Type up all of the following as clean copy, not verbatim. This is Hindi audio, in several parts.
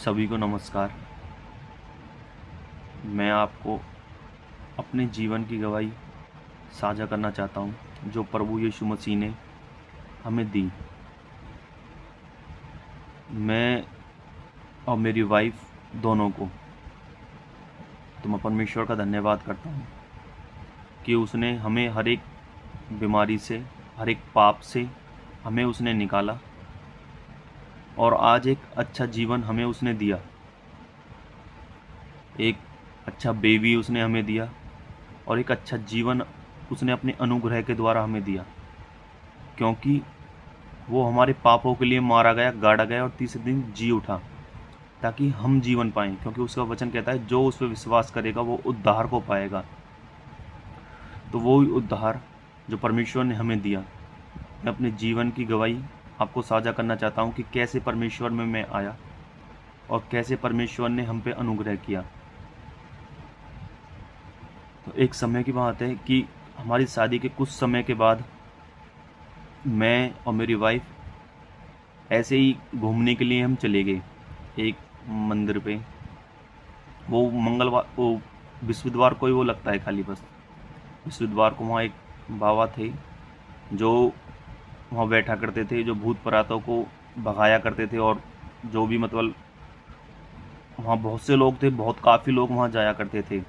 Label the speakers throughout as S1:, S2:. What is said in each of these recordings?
S1: सभी को नमस्कार। मैं आपको अपने जीवन की गवाही साझा करना चाहता हूँ जो प्रभु यीशु मसीह ने हमें दी। मैं और मेरी वाइफ दोनों को तो मैं परमेश्वर का धन्यवाद करता हूँ कि उसने हमें हर एक बीमारी से, हर एक पाप से हमें उसने निकाला और आज एक अच्छा जीवन हमें उसने दिया। एक अच्छा बेबी उसने हमें दिया और एक अच्छा जीवन उसने अपने अनुग्रह के द्वारा हमें दिया, क्योंकि वो हमारे पापों के लिए मारा गया, गाड़ा गया और तीसरे दिन जी उठा ताकि हम जीवन पाएं, क्योंकि उसका वचन कहता है जो उस पर विश्वास करेगा वो उद्धार को पाएगा। तो वो उद्धार जो परमेश्वर ने हमें दिया, मैं अपने जीवन की गवाही आपको साझा करना चाहता हूँ कि कैसे परमेश्वर में मैं आया और कैसे परमेश्वर ने हम पे अनुग्रह किया। तो एक समय की बात है कि हमारी शादी के कुछ समय के बाद मैं और मेरी वाइफ ऐसे ही घूमने के लिए हम चले गए एक मंदिर पे। वो मंगलवार वो विश्वद्वार को ही वो लगता है खाली, बस विश्वद्वार को वहाँ एक बाबा थे जो वहाँ बैठा करते थे, जो भूत प्रेतों को भगाया करते थे। और जो भी मतलब वहाँ बहुत से लोग थे, बहुत काफ़ी लोग वहाँ जाया करते थे।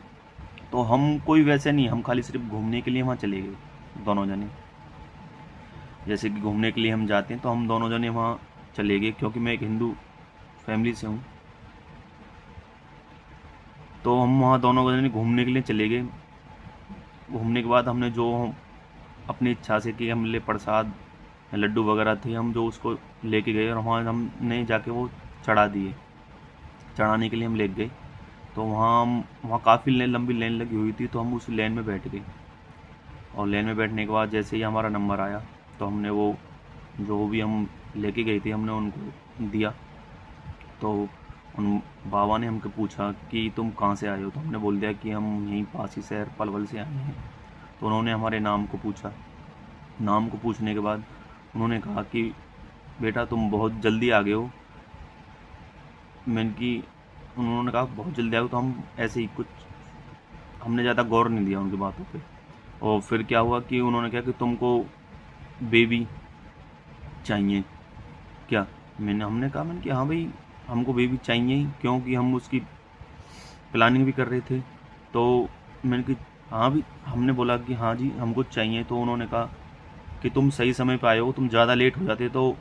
S1: तो हम कोई वैसे नहीं, हम खाली सिर्फ घूमने के लिए वहाँ चले गए दोनों जने। जैसे कि घूमने के लिए हम जाते हैं तो हम दोनों जने वहाँ चले गए, क्योंकि मैं एक हिंदू फैमिली से हूँ। तो हम वहाँ दोनों जने घूमने के लिए चले गए। घूमने के बाद हमने जो अपनी इच्छा से कि हम ले प्रसाद लड्डू वगैरह थे, हम जो उसको लेके गए और वहाँ हमने जाके वो चढ़ा दिए। चढ़ाने के लिए हम ले गए तो वहाँ काफ़ी लंबी लाइन लगी हुई थी, तो हम उस लाइन में बैठ गए। और लाइन में बैठने के बाद जैसे ही हमारा नंबर आया तो हमने वो जो भी हम लेके गए थे हमने उनको दिया। तो उन बाबा ने हमको पूछा कि तुम कहाँ से आए हो, तो हमने बोल दिया कि हम यहीं पास ही शहर पलवल से आए हैं। तो उन्होंने हमारे नाम को पूछा। नाम को पूछने के बाद उन्होंने कहा कि बेटा तुम बहुत जल्दी आ गए हो। मैंने कि उन्होंने कहा बहुत जल्दी आ गए, तो हम ऐसे ही कुछ हमने ज़्यादा गौर नहीं दिया उनकी बातों पे। और फिर क्या हुआ कि उन्होंने कहा कि तुमको बेबी चाहिए क्या। मैंने कि हाँ भाई हमको बेबी चाहिए ही, क्योंकि हम उसकी प्लानिंग भी कर रहे थे। तो मैंने कि हाँ भी, हमने बोला कि हाँ जी हमको चाहिए। तो उन्होंने कहा कि तुम सही समय पे आए हो, तुम ज़्यादा लेट हो जाते तो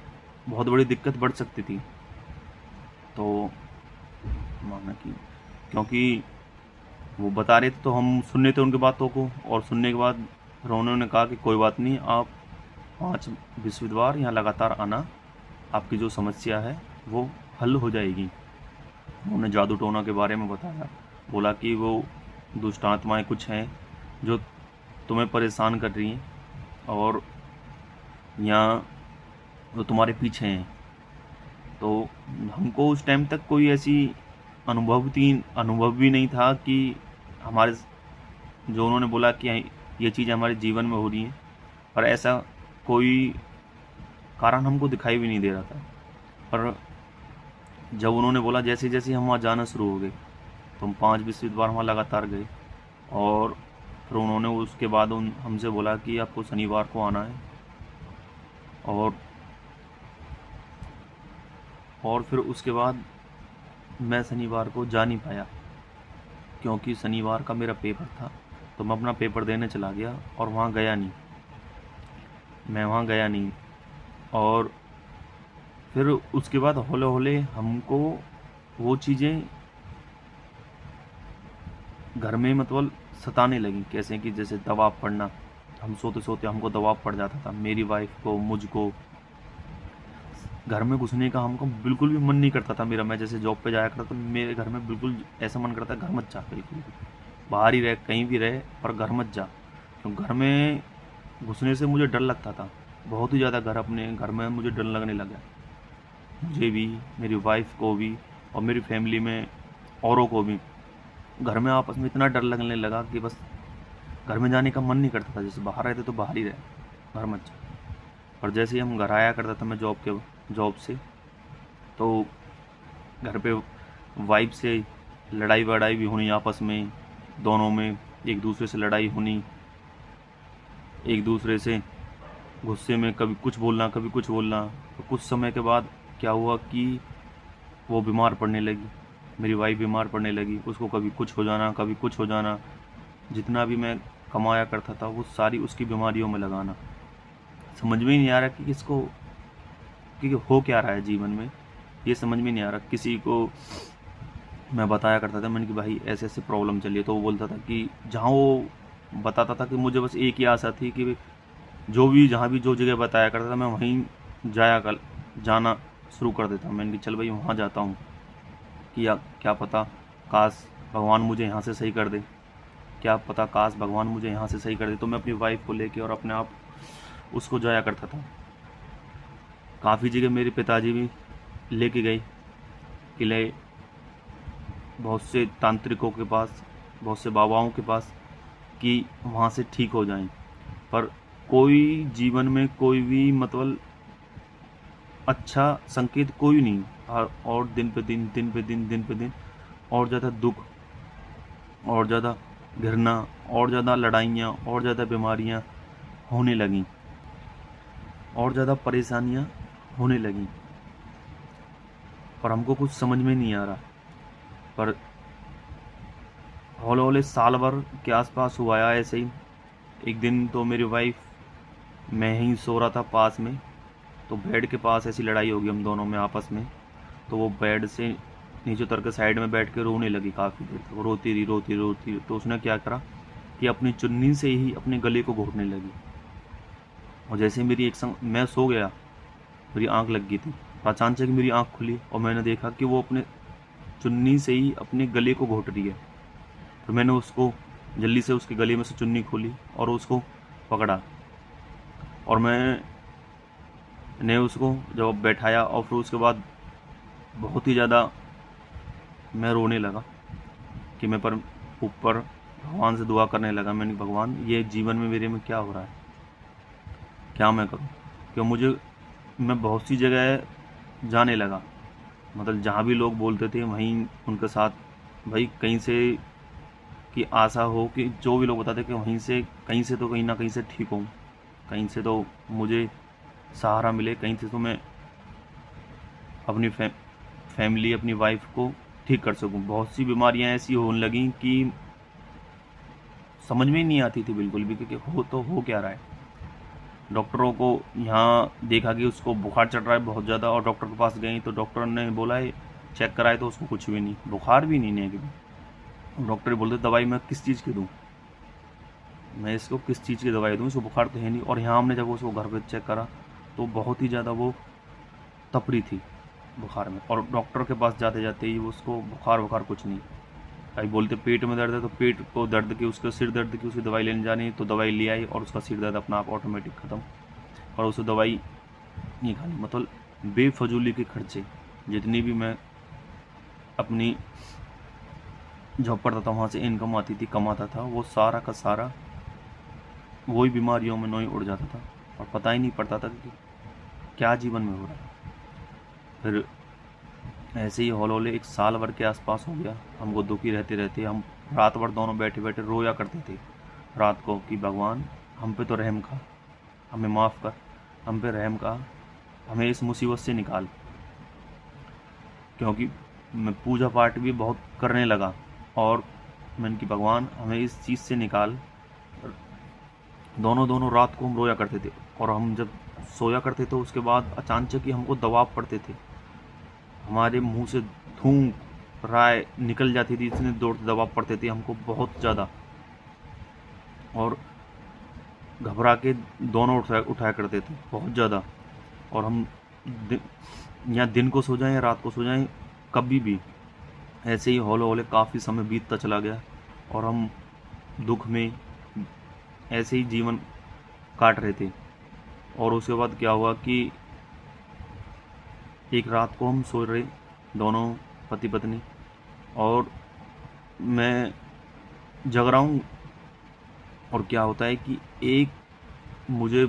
S1: बहुत बड़ी दिक्कत बढ़ सकती थी। तो माना कि क्योंकि वो बता रहे थे तो हम सुन रहे थे उनकी बातों को। और सुनने के बाद फिर उन्होंने कहा कि कोई बात नहीं, आप 5 विश्वद्वार यहाँ लगातार आना, आपकी जो समस्या है वो हल हो जाएगी। उन्होंने जादू टोना के बारे में बताया, बोला कि वो दुष्ट आत्माएँ कुछ हैं जो तुम्हें परेशान कर रही हैं और यहाँ वो तुम्हारे पीछे हैं। तो हमको उस टाइम तक कोई ऐसी अनुभव भी नहीं था कि हमारे जो उन्होंने बोला कि ये चीज़ हमारे जीवन में हो रही है, पर ऐसा कोई कारण हमको दिखाई भी नहीं दे रहा था। पर जब उन्होंने बोला, जैसे जैसे हम वहाँ जाना शुरू हो गए तो हम 5 विश्वद्वार वहाँ लगातार गए। और फिर उन्होंने उसके बाद हमसे बोला कि आपको शनिवार को आना है। और फिर उसके बाद मैं शनिवार को जा नहीं पाया, क्योंकि शनिवार का मेरा पेपर था। तो मैं अपना पेपर देने चला गया और वहाँ गया नहीं। और फिर उसके बाद हौले हौले हमको वो चीज़ें घर में मतलब सताने लगी। कैसे कि जैसे दबाव पड़ना, हम सोते सोते हमको दबाव पड़ जाता था, मेरी वाइफ को, मुझको। घर में घुसने का हमको बिल्कुल भी मन नहीं करता था मेरा। मैं जैसे जॉब पे जाया करता तो मेरे घर में बिल्कुल ऐसा मन करता घर मत जा, बिल्कुल भी बाहर ही रहे, कहीं भी रहे, पर घर मत जा। क्यों घर में घुसने से मुझे डर लगता था बहुत ही ज़्यादा। अपने घर में मुझे डर लगने लगा, मुझे भी, मेरी वाइफ को भी और मेरी फैमिली में औरों को भी। घर में आपस में इतना डर लगने लगा कि बस घर में जाने का मन नहीं करता था। जैसे बाहर रहते तो बाहर ही रहे, घर मत जा। और जैसे ही हम घर आया करता था मैं जॉब से, तो घर पे वाइफ से लड़ाई वड़ाई भी होनी आपस में, दोनों में एक दूसरे से लड़ाई होनी, एक दूसरे से गुस्से में कभी कुछ बोलना कभी कुछ बोलना। तो कुछ समय के बाद क्या हुआ कि वो बीमार पड़ने लगी, मेरी वाइफ बीमार पड़ने लगी, उसको कभी कुछ हो जाना कभी कुछ हो जाना। जितना भी मैं कमाया करता था वो सारी उसकी बीमारियों में लगाना। समझ में ही नहीं आ रहा कि इसको कि हो क्या रहा है जीवन में, ये समझ में नहीं आ रहा। किसी को मैं बताया करता था, मैंने कि भाई ऐसे ऐसे प्रॉब्लम चली है, तो वो बोलता था कि जहाँ वो बताता था कि मुझे बस एक ही आशा थी कि जो भी जहाँ भी जो जगह बताया करता था मैं वहीं जाना शुरू कर देता। मैंने कि चल भाई वहाँ जाता हूँ कि क्या पता काश भगवान मुझे यहाँ से सही कर दे, क्या पता काश भगवान मुझे यहाँ से सही कर दे। तो मैं अपनी वाइफ को लेके और अपने आप उसको जाया करता था। काफ़ी जगह मेरे पिताजी भी लेके गए किले, बहुत से तांत्रिकों के पास, बहुत से बाबाओं के पास, कि वहाँ से ठीक हो जाएं। पर कोई जीवन में कोई भी मतलब अच्छा संकेत कोई नहीं। और दिन पे दिन और ज़्यादा दुख, और ज़्यादा घृणा, और ज़्यादा लड़ाइयाँ, और ज़्यादा बीमारियाँ होने लगीं, और ज़्यादा परेशानियाँ होने लगीं। पर हमको कुछ समझ में नहीं आ रहा। पर हौले हौले साल भर के आसपास हुआ है ऐसे ही। एक दिन तो मेरी वाइफ, मैं ही सो रहा था पास में, तो बेड के पास ऐसी लड़ाई होगी हम दोनों में आपस में। तो वो बेड से नीचे उतर के साइड में बैठ के रोने लगी काफ़ी देर तक, रोती रही। तो उसने क्या करा कि अपनी चुन्नी से ही अपने गले को घोटने लगी। और जैसे ही मेरी मैं सो गया, मेरी आंख लग गई थी, अचानक मेरी आंख खुली और मैंने देखा कि वो अपने चुन्नी से ही अपने गले को घोट रही है। तो मैंने उसको जल्दी से उसके गले में से चुन्नी खोली और उसको पकड़ा, और मैंने उसको जब बैठाया, और फिर उसके बाद बहुत ही ज़्यादा मैं रोने लगा कि मैं पर ऊपर भगवान से दुआ करने लगा। मैंने भगवान ये जीवन में मेरे में क्या हो रहा है, क्या मैं करूं? क्यों मैं बहुत सी जगह जाने लगा, मतलब जहाँ भी लोग बोलते थे वहीं उनके साथ, भाई कहीं से की आशा हो कि जो भी लोग बताते कि वहीं से कहीं से तो कहीं ना कहीं से ठीक हूँ, कहीं से तो मुझे सहारा मिले, कहीं से तो मैं अपनी फैमिली, अपनी वाइफ को ठीक कर सकूं। बहुत सी बीमारियां ऐसी होने लगीं कि समझ में ही नहीं आती थी बिल्कुल भी कि हो क्या रहा है। डॉक्टरों को यहाँ देखा कि उसको बुखार चढ़ रहा है बहुत ज़्यादा, और डॉक्टर के पास गई तो डॉक्टर ने बोला है, चेक कराए तो उसको कुछ भी नहीं, बुखार भी नहीं है। डॉक्टर बोलते दवाई मैं किस चीज़ की दूँ, मैं इसको किस चीज़ की दवाई दूँ, इसको बुखार तो है नहीं। और यहाँ हमने जब उसको घर पर चेक करा तो बहुत ही ज़्यादा वो तपरी थी बुखार में, और डॉक्टर के पास जाते जाते ही उसको बुखार कुछ नहीं। भाई बोलते पेट में दर्द है तो पेट को दर्द की, उसके सिर दर्द की उसकी दवाई लेने जानी, तो दवाई ले आई और उसका सिर दर्द अपना आप ऑटोमेटिक ख़त्म, और उसे दवाई नहीं खानी। मतलब बेफजूली के खर्चे जितनी भी मैं अपनी जॉब करता था वहाँ से इनकम आती थी, कमाता था, वो सारा का सारा वही बीमारियों में नोई उड़ जाता था, और पता ही नहीं पड़ता था कि क्या जीवन में हो रहा है। फिर ऐसे ही हौले एक साल भर के आसपास हो गया हमको दुखी रहते रहते। हम रात भर दोनों बैठे बैठे रोया करते थे रात को कि भगवान हम पे तो रहम खा, हमें माफ़ कर, हम पे रहम खा, हमें इस मुसीबत से निकाल। क्योंकि मैं पूजा पाठ भी बहुत करने लगा, और मैंने कि भगवान हमें इस चीज़ से निकाल। दोनों रात को हम रोया करते थे, और हम जब सोया करते थे उसके बाद अचानक ही हमको दबाव पड़ते थे, हमारे मुंह से थूक राय निकल जाती थी, इतने जोर से दबाव पड़ते थे हमको बहुत ज़्यादा, और घबरा के दोनों उठाया करते थे बहुत ज़्यादा। और हम या दिन को सो जाएं या रात को सो जाएं, कभी भी ऐसे ही हौले हौले काफ़ी समय बीतता चला गया, और हम दुख में ऐसे ही जीवन काट रहे थे। और उसके बाद क्या हुआ कि एक रात को हम सो रहे दोनों पति पत्नी, और मैं जग रहा हूँ, और क्या होता है कि एक मुझे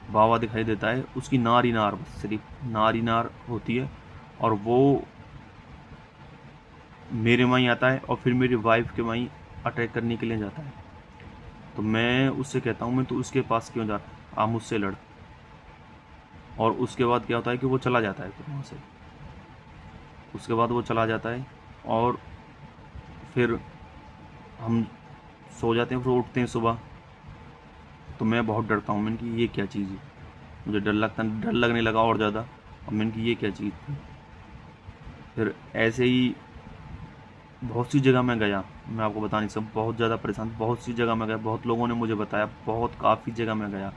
S1: बाबा दिखाई देता है, उसकी नार ही नार, बस सिर्फ नार ही नार होती है, और वो मेरे वहीं आता है और फिर मेरी वाइफ के वहीं अटैक करने के लिए जाता है। तो मैं उससे कहता हूँ मैं तो उसके पास क्यों जा रहा, आप मुझसे लड़। और उसके बाद क्या होता है कि वो चला जाता है फिर वहाँ से। उसके बाद वो चला जाता है और फिर हम सो जाते हैं, फिर उठते हैं सुबह। तो मैं बहुत डरता हूँ, मैंने कि ये क्या चीज़ है, मुझे डर लगने लगा और ज़्यादा। और मैंने कि ये क्या चीज़ थी। फिर ऐसे ही बहुत सी जगह मैं गया, मैं आपको बता नहीं सकता, बहुत ज़्यादा परेशान, बहुत सी जगह मैं गया, बहुत लोगों ने मुझे बताया, बहुत काफ़ी जगह मैं गया।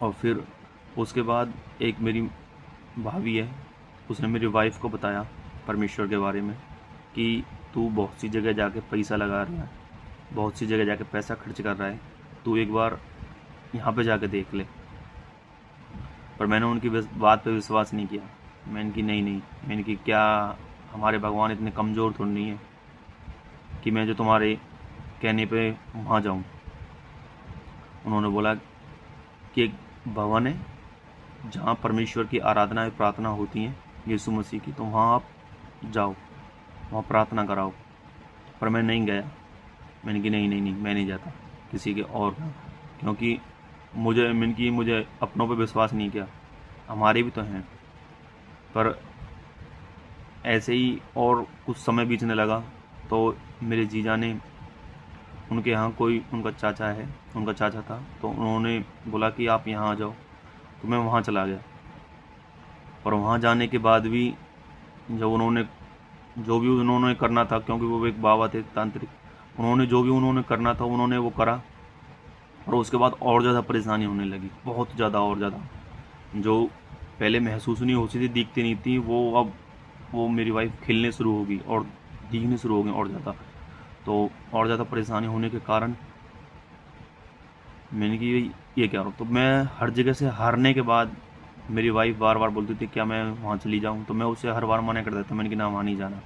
S1: और फिर उसके बाद एक मेरी भाभी है, उसने मेरी वाइफ को बताया परमेश्वर के बारे में कि तू बहुत सी जगह जाके पैसा लगा रहा है, बहुत सी जगह जाके पैसा खर्च कर रहा है, तू एक बार यहाँ पे जाके देख ले। पर मैंने उनकी बात पे विश्वास नहीं किया। मैंने कि नहीं, मैंने कि क्या हमारे भगवान इतने कमज़ोर थोड़ी नहीं है कि मैं जो तुम्हारे कहने पे वहाँ जाऊँ। उन्होंने बोला कि एक भवन है जहाँ परमेश्वर की आराधना प्रार्थना होती हैं यीशु मसीह की, तो वहाँ आप जाओ, वहाँ प्रार्थना कराओ। पर मैं नहीं गया। मैंने कि नहीं, मैं नहीं जाता किसी के और का, क्योंकि मुझे अपनों पे विश्वास नहीं किया। हमारे भी तो हैं। पर ऐसे ही और कुछ समय बीतने लगा तो मेरे जीजा ने, उनके यहाँ कोई उनका चाचा था, तो उन्होंने बोला कि आप यहाँ आ जाओ। तो मैं वहाँ चला गया। और वहाँ जाने के बाद भी जब जो भी उन्होंने करना था, क्योंकि वो एक बाबा थे तांत्रिक, उन्होंने जो भी उन्होंने करना था उन्होंने वो करा। और उसके बाद और ज़्यादा परेशानी होने लगी, बहुत ज़्यादा और ज़्यादा। जो पहले महसूस नहीं होती थी, दिखती नहीं थी, अब वो मेरी वाइफ खिलने शुरू होगी और दिखने शुरू हो गई और ज़्यादा। तो और ज़्यादा परेशानी होने के कारण मैंने कि ये क्या, तो मैं हर जगह से हारने के बाद मेरी वाइफ बार बार बोलती थी क्या मैं वहाँ चली जाऊँ, तो मैं उसे हर बार मना कर देता। मैंने कि ना, वहाँ नहीं जाना।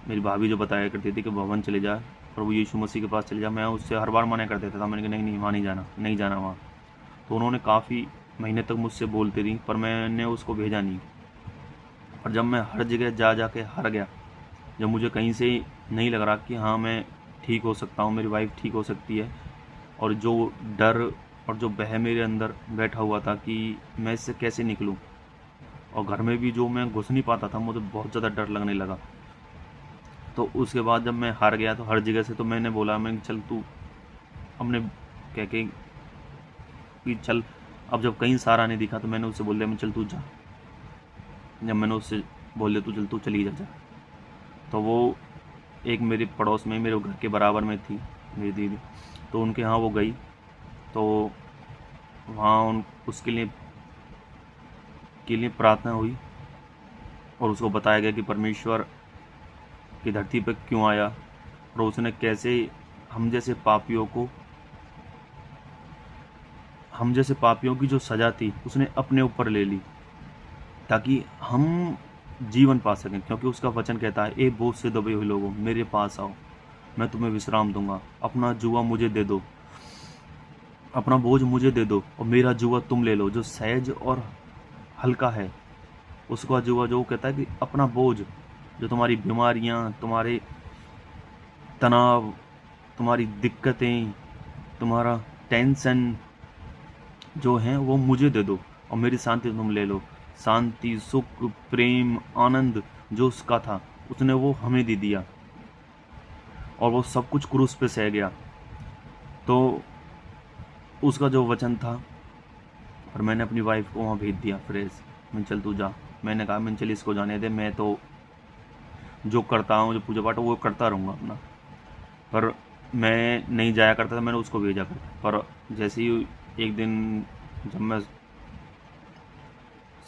S1: मेरी भाभी जो बताया करती थी कि भवन चले जा, प्रभु यीशु मसीह के पास चले जा, मैं उससे हर बार मना कर देता था। मैंने कहा नहीं, वहाँ नहीं जाना, नहीं जाना वहाँ। तो उन्होंने काफ़ी महीने तक मुझसे बोलती रही, पर मैंने उसको भेजा नहीं। और जब मैं हर जगह जा के हार गया, जब मुझे कहीं से नहीं लग रहा कि हाँ मैं ठीक हो सकता हूँ, मेरी वाइफ ठीक हो सकती है, और जो डर और जो भय मेरे अंदर बैठा हुआ था कि मैं इससे कैसे निकलूं, और घर में भी जो मैं घुस नहीं पाता था, मुझे बहुत ज़्यादा डर लगने लगा। तो उसके बाद जब मैं हार गया तो हर जगह से, तो मैंने बोला, मैं चल तू, हमने कह के कि चल, अब जब कहीं सहारा नहीं दिखा तो मैंने उससे बोल दिया, मैं चल तू जा। जब मैंने उससे बोल दिया तू चल, तू चली जा। तो वो एक मेरे पड़ोस में, मेरे घर के बराबर में थी मेरी दीदी, तो उनके यहाँ वो गई। तो वहाँ उसके लिए प्रार्थना हुई और उसको बताया गया कि परमेश्वर की धरती पर क्यों आया, और उसने कैसे हम जैसे पापियों की जो सज़ा थी उसने अपने ऊपर ले ली, ताकि हम जीवन पा सकें। क्योंकि उसका वचन कहता है, ए बोझ से दबे हुए लोगों, मेरे पास आओ, मैं तुम्हें विश्राम दूंगा। अपना जुआ मुझे दे दो, अपना बोझ मुझे दे दो, और मेरा जुआ तुम ले लो जो सहज और हल्का है। उसका जुआ जो कहता है कि अपना बोझ, जो तुम्हारी बीमारियां, तुम्हारे तनाव, तुम्हारी दिक्कतें, तुम्हारा टेंशन जो है वो मुझे दे दो, और मेरी शांति तुम ले लो। शांति, सुख, प्रेम, आनंद जो उसका था उसने वो हमें दे दिया, और वो सब कुछ क्रूस पे सह गया। तो उसका जो वचन था, पर मैंने अपनी वाइफ को वहाँ भेज दिया फ्रेश। मैं चल तू जा। मैंने कहा मैं चल इसको जाने दे, मैं तो जो करता हूँ, जो पूजा पाठ वो करता रहूँगा अपना। पर मैं नहीं जाया करता था, मैंने उसको भेजा कर। पर जैसे ही एक दिन, जब मैं,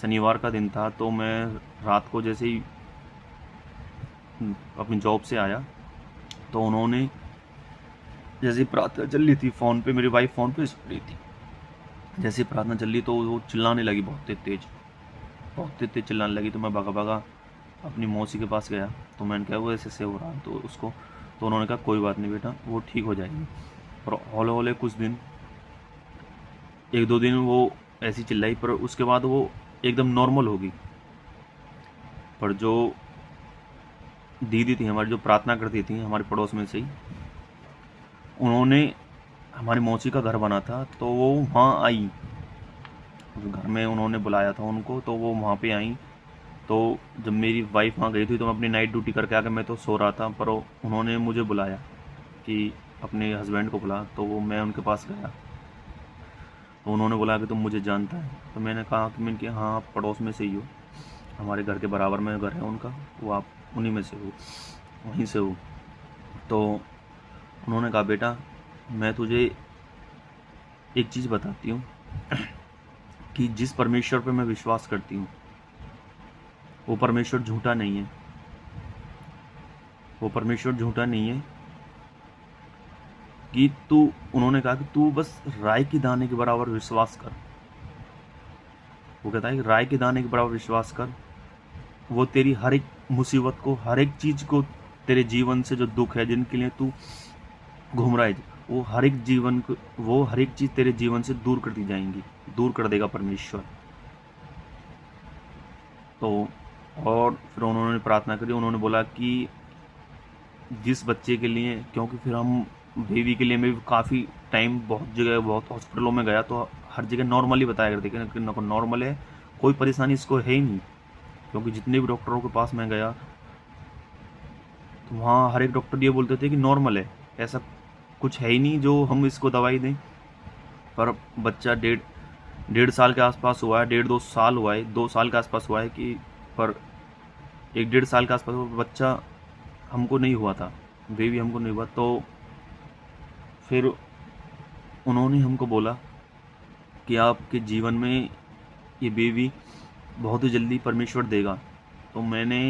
S1: शनिवार का दिन था, तो मैं रात को जैसे ही अपनी जॉब से आया, तो उन्होंने, जैसे ही प्रार्थना चल रही थी फ़ोन पे, मेरी वाइफ फ़ोन पे सुन रही थी, जैसे ही प्रार्थना चल रही तो वो चिल्लाने लगी बहुत तेज चिल्लाने लगी। तो मैं भगा अपनी मौसी के पास गया। तो मैंने कहा वो ऐसे हो रहा, तो उसको, तो उन्होंने कहा कोई बात नहीं बेटा, वो ठीक हो जाएगी। पर हौले हौले कुछ दिन, 1-2 दिन वो ऐसी चिल्लाई, पर उसके बाद वो एकदम नॉर्मल होगी। पर जो दीदी थी हमारी जो प्रार्थना करती थी हमारे पड़ोस में से ही, उन्होंने हमारी मौसी का घर बना था तो वो वहाँ आई, उस घर में उन्होंने बुलाया था उनको, तो वो वहाँ पे आई। तो जब मेरी वाइफ वहाँ गई थी तो मैं अपनी नाइट ड्यूटी करके आके मैं तो सो रहा था, पर उन्होंने मुझे बुलाया कि अपने हस्बैंड को बुला, तो वो मैं उनके पास गया। तो उन्होंने बोला कि तुम मुझे जानता है, तो मैंने कहा कि मैंने कि हाँ आप पड़ोस में से ही हो, हमारे घर के बराबर में घर है उनका, वो आप उन्हीं में से हो, वहीं से हो। तो उन्होंने कहा बेटा मैं तुझे एक चीज़ बताती हूँ कि जिस परमेश्वर पे मैं विश्वास करती हूँ वो परमेश्वर झूठा नहीं है, वो परमेश्वर झूठा नहीं है कि तू, उन्होंने कहा कि तू बस राई की दाने के बराबर विश्वास कर। वो कहता है कि राई के दाने के बराबर विश्वास कर, वो तेरी हर एक मुसीबत को, हर एक चीज़ को, तेरे जीवन से जो दुख है जिनके लिए तू घूम रहा है, वो हर एक जीवन को, वो हर एक चीज़ तेरे जीवन से दूर कर दी जाएंगी, दूर कर देगा परमेश्वर। तो और फिर उन्होंने प्रार्थना करी, उन्होंने बोला कि जिस बच्चे के लिए, क्योंकि फिर हम बेबी के लिए मैं भी काफ़ी टाइम बहुत जगह बहुत हॉस्पिटलों में गया तो हर जगह नॉर्मल ही बताया करते कि नॉर्मल है, कोई परेशानी इसको है ही नहीं। क्योंकि जितने भी डॉक्टरों के पास मैं गया तो वहाँ हर एक डॉक्टर ये बोलते थे कि नॉर्मल है, ऐसा कुछ है ही नहीं जो हम इसको दवाई दें। पर बच्चा डेढ़ डेढ़ साल के आसपास हुआ है, 1.5-2 साल हुआ है, 2 साल के आसपास हुआ है कि, पर 1-1.5 साल के आसपास बच्चा हमको नहीं हुआ था, बेबी हमको नहीं हुआ। तो फिर उन्होंने हमको बोला कि आपके जीवन में ये बेबी बहुत ही जल्दी परमेश्वर देगा। तो मैंने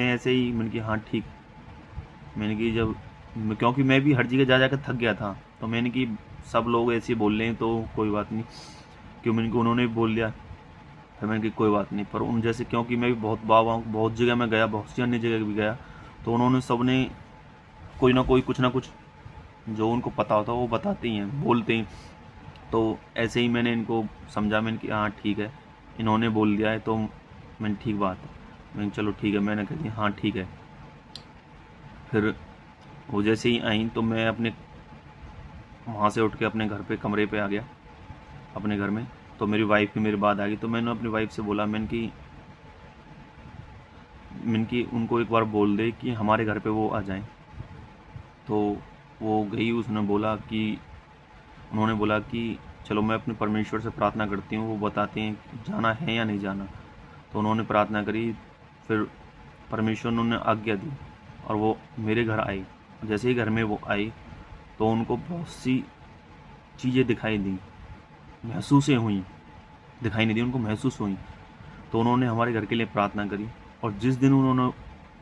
S1: ऐसे ही मैंने कि हाँ ठीक, मैंने कि जब, क्योंकि मैं भी हर जगह जा जा कर थक गया था, तो मैंने कि सब लोग ऐसे बोल रहे हैं तो कोई बात नहीं, क्यों मैंने कि उन्होंने भी बोल दिया, फिर मैंने कि कोई बात नहीं। पर उन जैसे, क्योंकि मैं भी बहुत बाबा बहुत जगह में गया, बहुत सी अन्य जगह भी गया, तो उन्होंने सब ने कोई ना कोई कुछ ना कुछ जो उनको पता होता है वो बताते ही हैं, बोलते हैं। तो ऐसे ही मैंने इनको समझा, मैंने कि हाँ ठीक है, इन्होंने बोल दिया है तो मैंने ठीक बात है, मैंने चलो ठीक है, मैंने कह दिया हाँ ठीक है। फिर वो जैसे ही आई तो मैं अपने वहाँ से उठ के अपने घर पे कमरे पे आ गया अपने घर में। तो मेरी वाइफ की मेरी बात आ गई, तो मैंने अपनी वाइफ से बोला, मैंने कि उनको एक बार बोल दे कि हमारे घर पे वो आ जाएं। तो वो गई, उसने बोला कि, उन्होंने बोला कि चलो मैं अपने परमेश्वर से प्रार्थना करती हूँ, वो बताते हैं कि जाना है या नहीं जाना। तो उन्होंने प्रार्थना करी, फिर परमेश्वर ने उन्हें आज्ञा दी और वो मेरे घर आई। जैसे ही घर में वो आई तो उनको बहुत सी चीज़ें दिखाई दी, महसूसें हुई, दिखाई नहीं दी, उनको महसूस हुई। तो उन्होंने हमारे घर के लिए प्रार्थना करी, और जिस दिन उन्होंने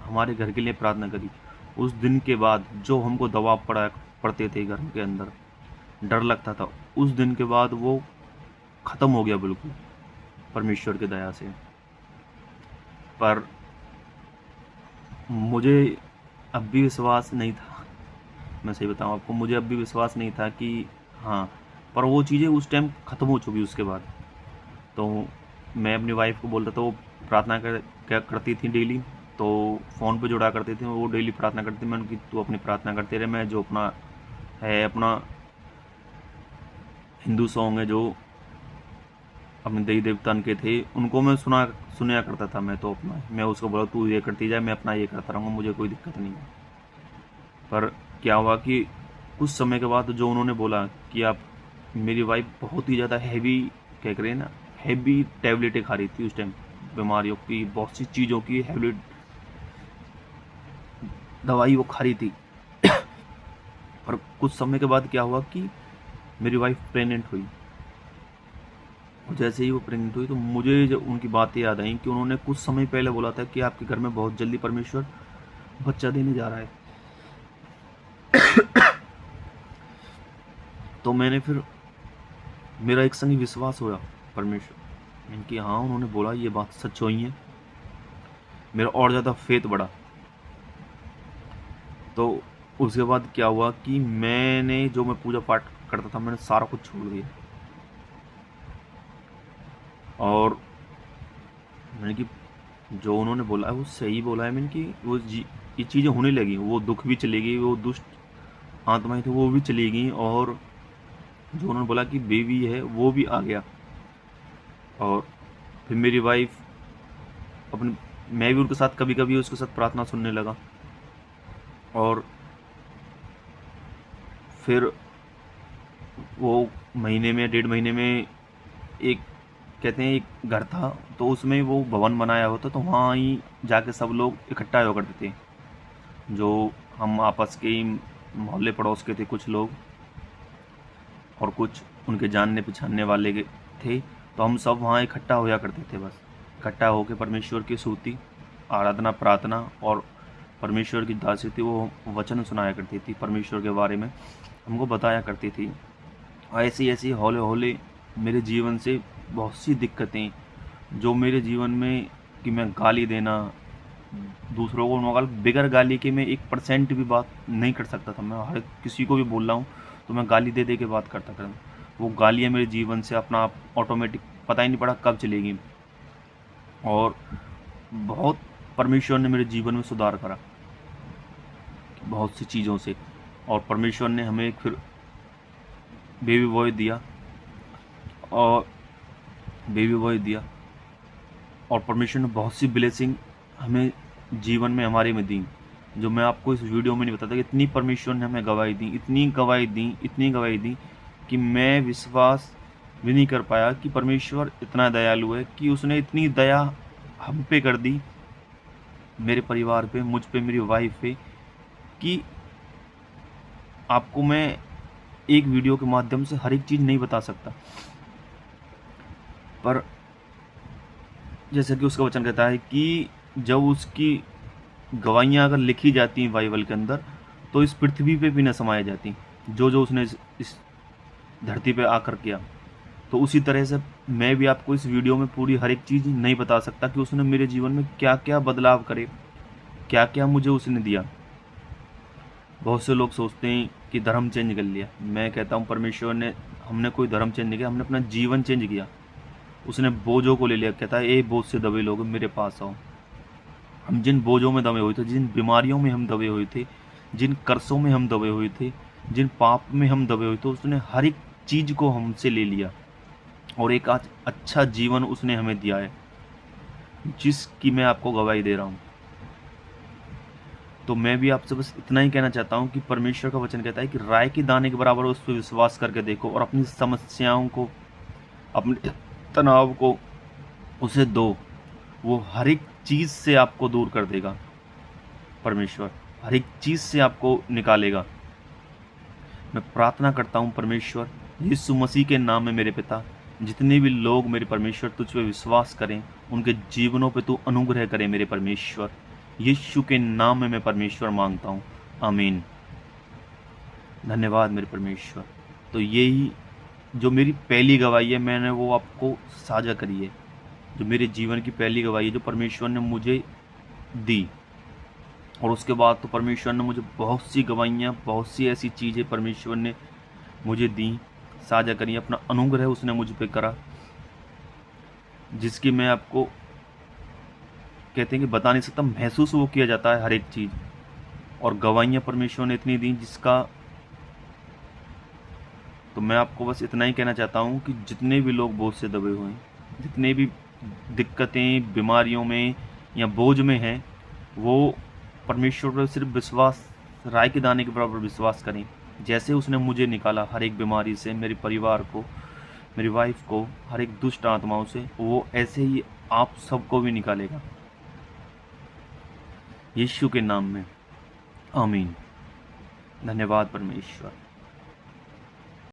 S1: हमारे घर के लिए प्रार्थना करी उस दिन के बाद जो हमको दबाव पड़ते थे घर के अंदर, डर लगता था, उस दिन के बाद वो ख़त्म हो गया बिल्कुल परमेश्वर की दया से। पर मुझे अब भी विश्वास नहीं था, मैं सही बताऊँ आपको, मुझे अब भी विश्वास नहीं था कि हाँ, पर वो चीज़ें उस टाइम ख़त्म हो चुकी उसके बाद। तो मैं अपनी वाइफ को बोलता था, वो प्रार्थना क्या करती थी डेली, तो फ़ोन पे जुड़ा करते थे, वो डेली प्रार्थना करती, मैं उनकी तू अपनी प्रार्थना करते रहे, मैं जो अपना है, अपना हिंदू सॉन्ग है जो अपने देवी देवतान के थे, उनको मैं सुनया करता था। मैं तो अपना, मैं उसको बोला तू ये करती जाए, मैं अपना ये करता रहूँगा, मुझे कोई दिक्कत नहीं है। पर क्या हुआ कि कुछ समय के बाद जो उन्होंने बोला कि आप, मेरी वाइफ बहुत ही ज़्यादा हैवी, क्या करें ना, हैवी टैबलेटें खा रही थी उस टाइम, बीमारियों की, बहुत सी चीज़ों की हैवी दवाई वो खा रही थी। पर कुछ समय के बाद क्या हुआ कि मेरी वाइफ प्रेग्नेंट हुई, और जैसे ही वो प्रेग्नेंट हुई तो मुझे जब उनकी बातें याद आई कि उन्होंने कुछ समय पहले बोला था कि आपके घर में बहुत जल्दी परमेश्वर बच्चा देने जा रहा है। तो मैंने फिर, मेरा एक संग विश्वास हुआ परमेश्वर, इनकी हाँ उन्होंने बोला ये बात सच हुई है, मेरा और ज़्यादा फेथ बढ़ा। तो उसके बाद क्या हुआ कि मैंने जो मैं पूजा पाठ करता था मैंने सारा कुछ छोड़ दिया, और मैंने कि जो उन्होंने बोला है वो सही बोला है। मीन कि ये चीज़ें होने लगी, वो दुख भी चलेगी, वो दुष्ट आत्माएं थी वो भी चली गई, और जो उन्होंने बोला कि बेबी है वो भी आ गया। और फिर मेरी वाइफ अपने, मैं भी उनके साथ कभी कभी उसके साथ प्रार्थना सुनने लगा। और फिर वो महीने में 1.5 महीने में एक, कहते हैं एक घर था, तो उसमें वो भवन बनाया होता, तो वहाँ ही जाके सब लोग इकट्ठा हुआ करते थे। जो हम आपस के ही मोहल्ले पड़ोस के थे कुछ लोग, और कुछ उनके जानने पहचानने वाले थे, तो हम सब वहाँ इकट्ठा होया करते थे। बस इकट्ठा होकर परमेश्वर की स्तुति, आराधना, प्रार्थना और परमेश्वर की दासी थी वो वचन सुनाया करती थी, परमेश्वर के बारे में हमको बताया करती थी। ऐसी ऐसी हौले हौले मेरे जीवन से बहुत सी दिक्कतें जो मेरे जीवन में, कि मैं गाली देना दूसरों को, मगर बिगर गाली के मैं 1% भी बात नहीं कर सकता था। मैं हर किसी को भी बोल रहा हूँ तो मैं गाली दे दे के बात करता था। वो गालियाँ मेरे जीवन से अपना आप ऑटोमेटिक पता ही नहीं पड़ा कब चलेगी। और बहुत परमेश्वर ने मेरे जीवन में सुधार करा बहुत सी चीज़ों से। और परमेश्वर ने हमें फिर बेबी बॉय दिया, और बेबी बॉय दिया, और परमेश्वर ने बहुत सी ब्लेसिंग हमें जीवन में हमारे में दी, जो मैं आपको इस वीडियो में नहीं बताता। इतनी परमेश्वर ने हमें गवाही दी, इतनी गवाही दी, इतनी गवाही दी कि मैं विश्वास भी नहीं कर पाया कि परमेश्वर इतना दयालु है, कि उसने इतनी दया हम पे कर दी, मेरे परिवार पे, मुझ पे, मेरी वाइफ पे, कि आपको मैं एक वीडियो के माध्यम से हर एक चीज़ नहीं बता सकता। पर जैसे कि उसका वचन कहता है कि जब उसकी गवाहियाँ अगर लिखी जाती हैं बाइबल के अंदर, तो इस पृथ्वी पे भी न समाई जाती, जो जो उसने इस धरती पे आकर किया। तो उसी तरह से मैं भी आपको इस वीडियो में पूरी हर एक चीज़ नहीं बता सकता कि उसने मेरे जीवन में क्या क्या बदलाव करे, क्या क्या मुझे उसने दिया। बहुत से लोग सोचते हैं कि धर्म चेंज कर लिया। मैं कहता हूँ परमेश्वर ने, हमने कोई धर्म चेंज नहीं किया, हमने अपना जीवन चेंज किया। उसने बोझों को ले लिया, कहता है ए बोझ से दबे लोग मेरे पास आओ। हम जिन बोझों में दबे हुए थे, जिन बीमारियों में हम दबे हुए थे, जिन कर्सों में हम दबे हुए थे, जिन पाप में हम दबे हुए थे, उसने हर एक चीज़ को हमसे ले लिया, और एक आज अच्छा जीवन उसने हमें दिया है, जिसकी मैं आपको गवाही दे रहा हूँ। तो मैं भी आपसे बस इतना ही कहना चाहता हूँ कि परमेश्वर का वचन कहता है कि राय के दाने के बराबर उस पर विश्वास करके देखो, और अपनी समस्याओं को, अपने तनाव को उसे दो। वो हर एक चीज़ से आपको दूर कर देगा। परमेश्वर हर एक चीज़ से आपको निकालेगा। मैं प्रार्थना करता हूँ परमेश्वर यीशु मसीह के नाम में मेरे पिता, जितने भी लोग मेरे परमेश्वर तुझ पे विश्वास करें, उनके जीवनों पे तू अनुग्रह करे मेरे परमेश्वर। यीशु के नाम में मैं परमेश्वर मांगता हूँ, आमीन। धन्यवाद मेरे परमेश्वर। तो यही जो मेरी पहली गवाही है, मैंने वो आपको साझा करी है, जो मेरे जीवन की पहली गवाही है, जो परमेश्वर ने मुझे दी। और उसके बाद तो परमेश्वर ने मुझे बहुत सी गवाहियाँ, बहुत सी ऐसी चीज़ें परमेश्वर ने मुझे दी, साझा करी। अपना अनुग्रह उसने मुझ पे करा, जिसकी मैं आपको, कहते हैं कि बता नहीं सकता, महसूस वो किया जाता है हर एक चीज़। और गवाहियाँ परमेश्वर ने इतनी दी जिसका, तो मैं आपको बस इतना ही कहना चाहता हूँ कि जितने भी लोग बोझ से दबे हुए हैं, जितने भी दिक्कतें, बीमारियों में या बोझ में हैं, वो परमेश्वर पर सिर्फ विश्वास, राय के दाने के बराबर विश्वास करें। जैसे उसने मुझे निकाला हर एक बीमारी से, मेरे परिवार को, मेरी वाइफ को, हर एक दुष्ट आत्माओं से, वो ऐसे ही आप सबको भी निकालेगा, यीशु के नाम में, आमीन। धन्यवाद परमेश्वर।